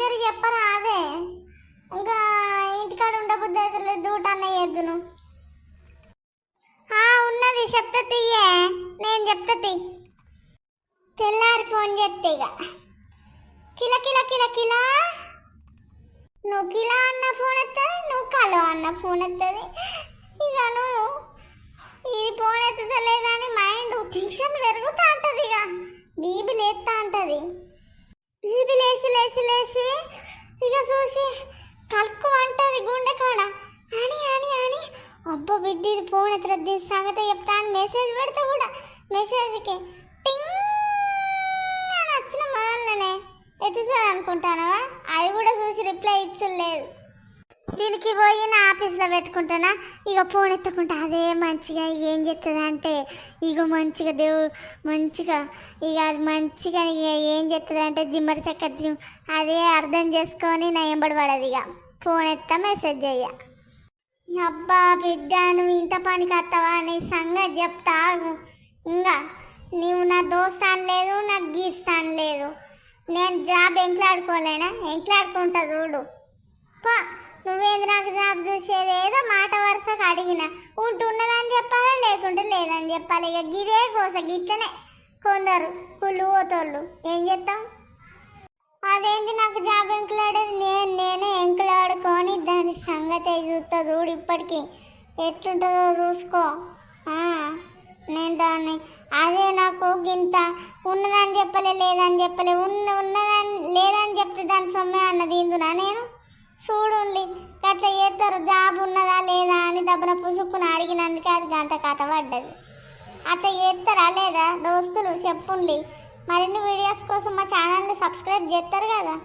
జరి చెప్పరా అదే ఇంకా ఇంటికాడ ఉండబుద్ధి అయితే డ్యూట్ అన్న చేద్దును. ఉన్నది చెప్తా తీయే, నేను చెప్తా తీ. తెల్లారి ఫోన్ చేస్తే ఇక కిల కిల కిల కిల నువ్వు కిలా అన్న ఫోన్ ఎత్తది, నువ్వు కలో అన్న ఫోన్ ఎత్తది. ఇక నువ్వు ఇది ఫోన్ ఎత్తలేదని మైండ్ టెన్షన్ పెరుగుతా ఉంటుంది. ఇక బీబీ లేస్తా ఉంటుంది. బీబీ లేచి లేచి లేచి ఇక చూసి కలుక్కు అంటుంది గుండె కాడ. అని అని అని అబ్బా బిడ్డ ఇది ఫోన్ ఎత్తలేదు, దీని సంగతి చెప్తా అని మెసేజ్ పెడితే కూడా మెసేజ్కి టింగ్ అని వచ్చిన మొదలనే ఎత్తుతుంది అనుకుంటానవా? అది కూడా చూసి రిప్లై ఇచ్చలేదు. దీనికి పోయి నా ఆఫీస్లో పెట్టుకుంటానా. ఇక ఫోన్ ఎత్తుకుంటా అదే మంచిగా ఇక ఏం చెప్తుంది అంటే ఇక మంచిగా దేవుడు మంచిగా ఇక అది మంచిగా ఇక ఏం చెప్తుంది అంటే జిమ్మరి చక్క అదే అర్థం చేసుకొని నా ఎంబడి పడదు. ఇక ఫోన్ ఎత్తా మెసేజ్ చెయ్య. అబ్బా బిడ్డ నువ్వు ఇంత పనికి వస్తావా నీ సంగతి చెప్తా. ఇంకా నువ్వు నా దోస్తాను లేదు, నాకు గీస్తాను లేదు. నేను జాబ్ ఎంట్లాడుకోలేనా? ఎంట్లాడుకుంటా చూడు. నువ్వేంది నాకు జాబ్ చూసేది? ఏదో మాట వరుసకు అడిగిన ఉంటున్నదని చెప్పాలా, లేకుంటే లేదని చెప్పాలి. ఇక గిదే కోస గిట్టనే కొందరు కుళ్ళు పోతోళ్ళు. ఏం చేస్తాం? అదేంటి నాకు జాబ్ ఎంకులాడేది? నేనే ఎంకులాడుకొని దాని సంగతి చూస్తా చూడు. ఇప్పటికీ ఎట్లుంటుందో చూసుకో. నేను దాన్ని అదే నాకు గింత ఉన్నదని చెప్పలే, లేదని చెప్పలే. ఉన్నదని లేదని చెప్తే దాని సొమ్మే అన్నది ఇందునా నేను చూడుండి. అట్లా చేస్తారు జాబ్ ఉన్నదా లేదా అని దబ్బన పుసుక్కుని అడిగినందుకే అది గంట కథ పడ్డది. అట్లా చేస్తారా లేదా దోస్తులు చెప్పుండి. మరిన్ని వీడియోస్ కోసం మా ఛానల్ని సబ్స్క్రైబ్ చేస్తారు కదా.